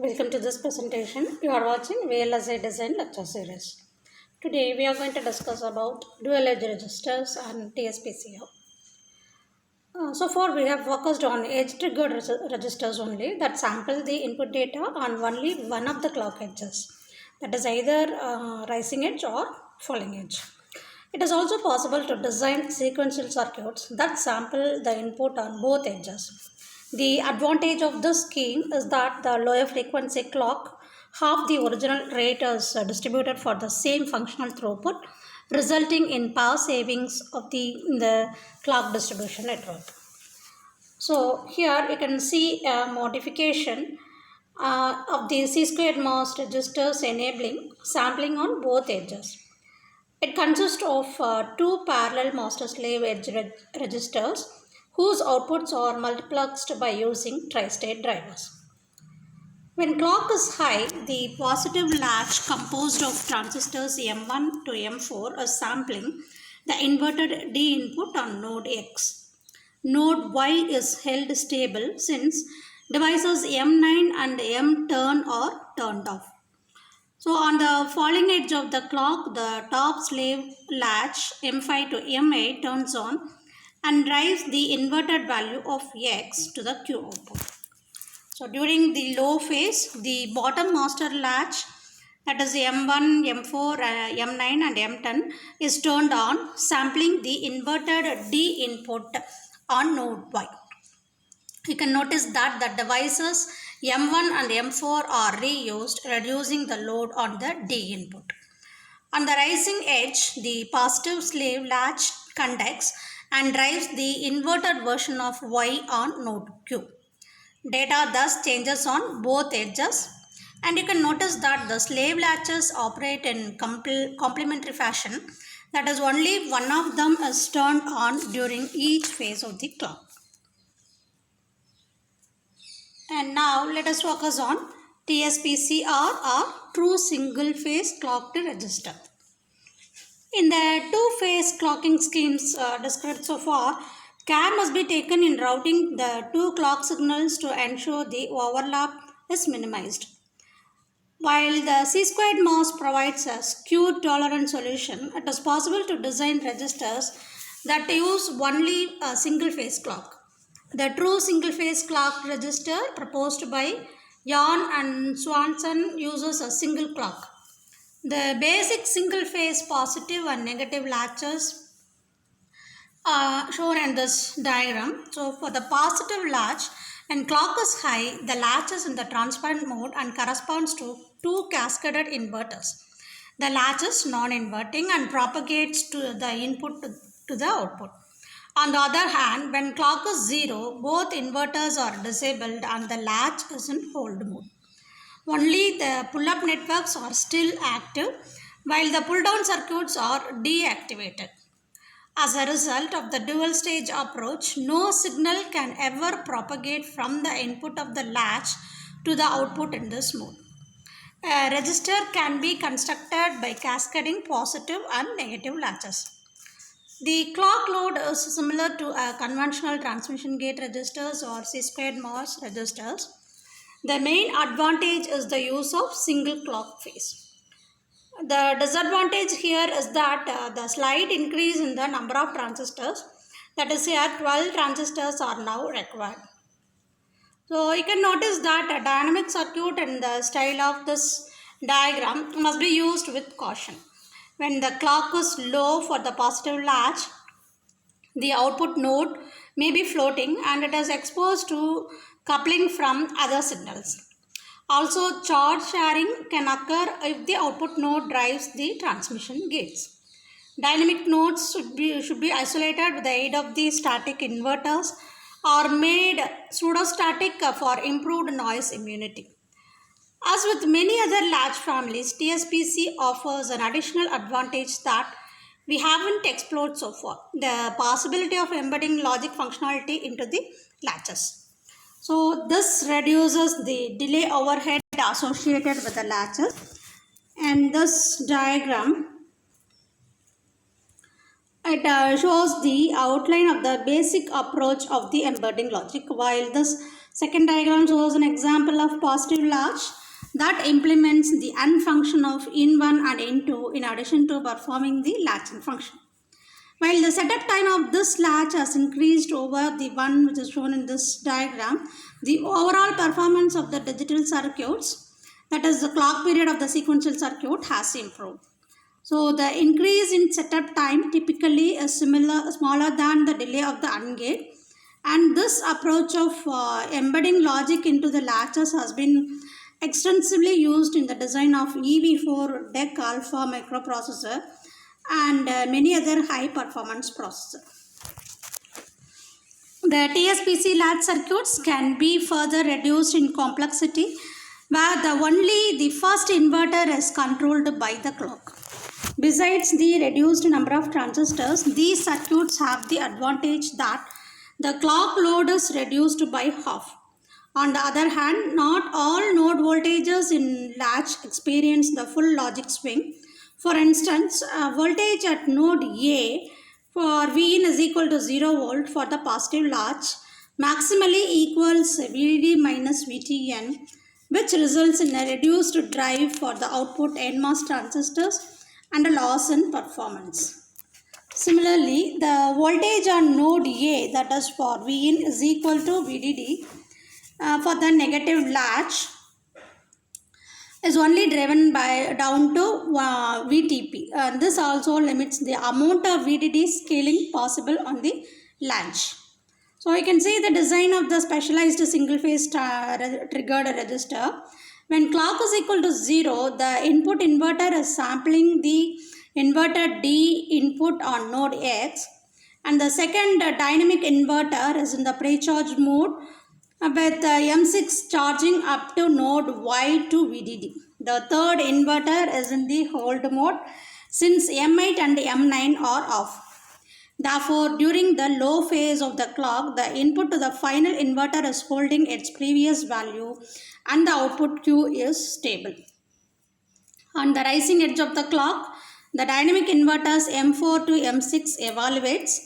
Welcome to this presentation. You are watching VLSI Design Lecture Series. Today we are going to discuss about dual edge registers and TSPCO. So far we have focused on edge triggered registers only that sample the input data on only one of the clock edges. That is either rising edge or falling edge. It is also possible to design sequential circuits that sample the input on both edges. The advantage of this scheme is that the lower frequency clock, half the original rate is distributed for the same functional throughput, resulting in power savings of in the clock distribution network. So here you can see a modification of the C-squared MOS registers enabling sampling on both edges. It consists of two parallel master slave edge registers whose outputs are multiplexed by using tri-state drivers. When clock is high, the positive latch composed of transistors M1 to M4 is sampling the inverted D input on node X. Node Y is held stable since devices M9 and M turn are turned off. So on the falling edge of the clock, the top slave latch M5 to M8 turns on and drives the inverted value of X to the Q output. So during the low phase, the bottom master latch, that is M1, M4, M9 and M10 is turned on, sampling the inverted D input on node Y. You can notice that the devices M1 and M4 are reused, reducing the load on the D input. On the rising edge, the positive slave latch conducts and drives the inverted version of Y on node Q. Data thus changes on both edges, and you can notice that the slave latches operate in complementary fashion, that is, only one of them is turned on during each phase of the clock. And now let us focus on TSPCR or true single phase clocked register. In the two-phase clocking schemes described so far, care must be taken in routing the two clock signals to ensure the overlap is minimized. While the C-squared MOS provides a skew tolerant solution, it is possible to design registers that use only a single phase clock. The true single phase clock register proposed by Yarn and Swanson uses a single clock. The basic single phase positive and negative latches are shown in this diagram. So for the positive latch, when clock is high, the latch is in the transparent mode and corresponds to two cascaded inverters. The latch is non-inverting and propagates to the input to the output. On the other hand, when clock is 0, both inverters are disabled and the latch is in hold mode. Only the pull-up networks are still active while the pull-down circuits are deactivated. As a result of the dual stage approach, no signal can ever propagate from the input of the latch to the output in this mode. A register can be constructed by cascading positive and negative latches. The clock load is similar to a conventional transmission gate registers or C-squared MOS registers. The main advantage is the use of single clock phase. The disadvantage here is that the slight increase in the number of transistors, that is here 12 transistors are now required. So you can notice that a dynamic circuit in the style of this diagram must be used with caution. When the clock is low for the positive latch, the output node may be floating and it is exposed to coupling from other signals. Also, charge sharing can occur if the output node drives the transmission gates. Dynamic nodes should be isolated with the aid of the static inverters or made pseudostatic for improved noise immunity. As with many other latch families, TSPC offers an additional advantage that we haven't explored so far, the possibility of embedding logic functionality into the latches. So this reduces the delay overhead associated with the latches, and this diagram shows the outline of the basic approach of the embedding logic, while this Second diagram shows an example of positive latch that implements the AND function of in1 and in2 in addition to performing the latching function. While the setup time of this latch has increased over the one which is shown in this diagram, the overall performance of the digital circuits, that is the clock period of the sequential circuit, has improved. So the increase in setup time typically is smaller than the delay of the AND gate, and this approach of embedding logic into the latches has been extensively used in the design of EV4 DEC Alpha microprocessor and many other high performance processors. The TSPC latch circuits can be further reduced in complexity where only the first inverter is controlled by the clock. Besides the reduced number of transistors, these circuits have the advantage that the clock load is reduced by half. On the other hand, not all node voltages in latch experience the full logic swing. For instance, voltage at node A for Vin is equal to 0 volt for the positive latch maximally equals VDD minus VTN, which results in a reduced drive for the output NMOS transistors and a loss in performance. Similarly, the voltage on node A, that is for Vin, is equal to VDD for the negative latch is only driven by down to VTP. This also limits the amount of VDD scaling possible on the latch. So you can see the design of the specialized single phase triggered register. When clock is equal to 0, the input inverter is sampling the inverter D input on node X, and the second dynamic inverter is in the pre-charge mode with M6 charging up to node Y to VDD. The third inverter is in the hold mode since M8 and M9 are off. Therefore, during the low phase of the clock, the input to the final inverter is holding its previous value and the output Q is stable. On the rising edge of the clock, the dynamic inverters M4 to M6 evaluates.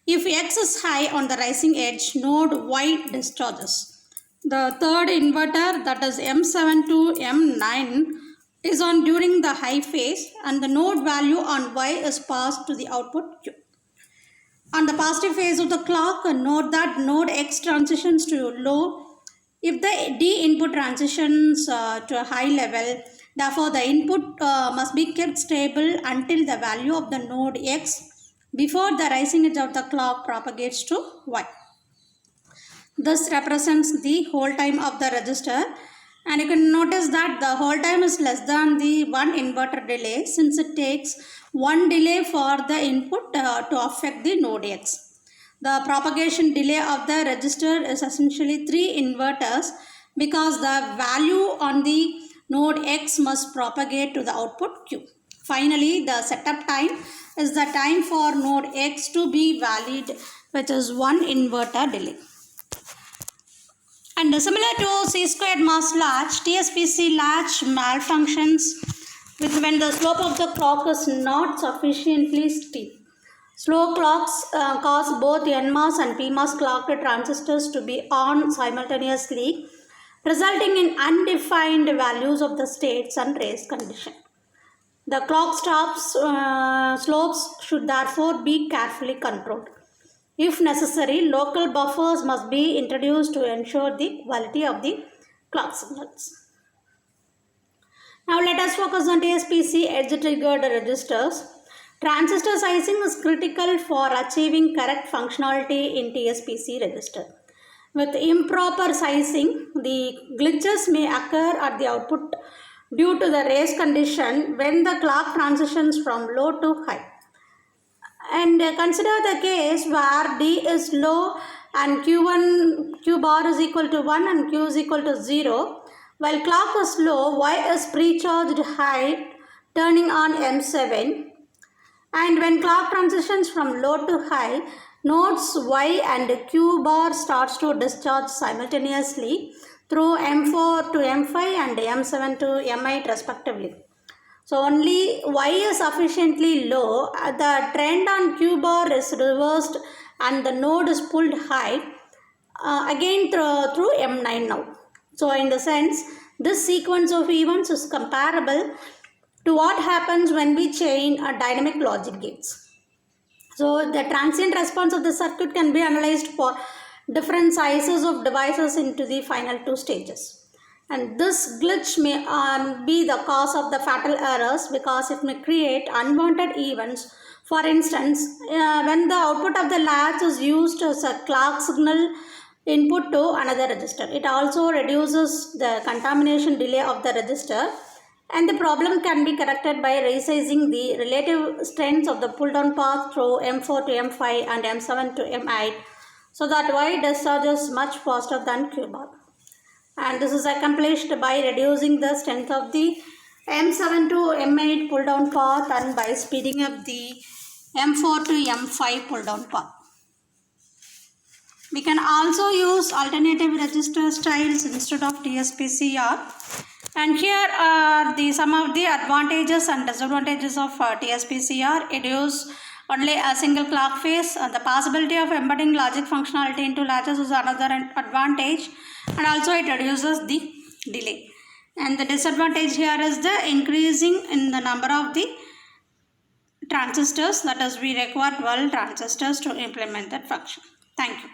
If X is high on the rising edge, node Y discharges. The third inverter, that is M7 to M9, is on during the high phase and the node value on Y is passed to the output Q. On the positive phase of the clock, note that node X transitions to low if the D input transitions to a high level. Therefore, the input must be kept stable until the value of the node X before the rising edge of the clock propagates to Y. This represents the hold time of the register, and you can notice that the hold time is less than the one inverter delay since it takes one delay for the input to affect the node X. The propagation delay of the register is essentially 3 inverters because the value on the node X must propagate to the output Q. Finally, the setup time is the time for node X to be valid, which is 1 inverter delay. And similar to C-squared MOS latch, TSPC latch malfunctions when the slope of the clock is not sufficiently steep. Slow clocks cause both NMOS and PMOS clocked transistors to be on simultaneously, resulting in undefined values of the states and race condition. The clock slopes should therefore be carefully controlled. If necessary, local buffers must be introduced to ensure the quality of the clock signals. Now let us focus on TSPC edge-triggered registers. Transistor sizing is critical for achieving correct functionality in TSPC register. With improper sizing, the glitches may occur at the output due to the race condition when the clock transitions from low to high. And consider the case where D is low and Q bar is equal to 1 and Q is equal to 0. While clock is low, Y is pre-charged high, turning on M7. And when clock transitions from low to high, nodes Y and Q bar starts to discharge simultaneously through M4 to M5 and M7 to M8 respectively. So only Y is sufficiently low, the trend on Q bar is reversed and the node is pulled high. again through M9 now. So in the sense, this sequence of events is comparable to what happens when we chain dynamic logic gates. So the transient response of the circuit can be analyzed for different sizes of devices into the final two stages. And this glitch may be the cause of the fatal errors because it may create unwanted events. For instance, when the output of the latch is used as a clock signal input to another register, it also reduces the contamination delay of the register, and the problem can be corrected by resizing the relative strengths of the pull down path through M4 to M5 and M7 to M8 so that Y discharges much faster than Q bar. And this is accomplished by reducing the strength of the M7 to M8 pull down path and by speeding up the M4 to M5 pull down path. We can also use alternative register styles instead of TSPCR. And here are some of the advantages and disadvantages of TSPCR. It uses only a single clock phase. The possibility of embedding logic functionality into latches is another advantage, and also it reduces the delay. And the disadvantage here is the increasing in the number of the transistors, that is we require 12 transistors to implement that function. Thank you.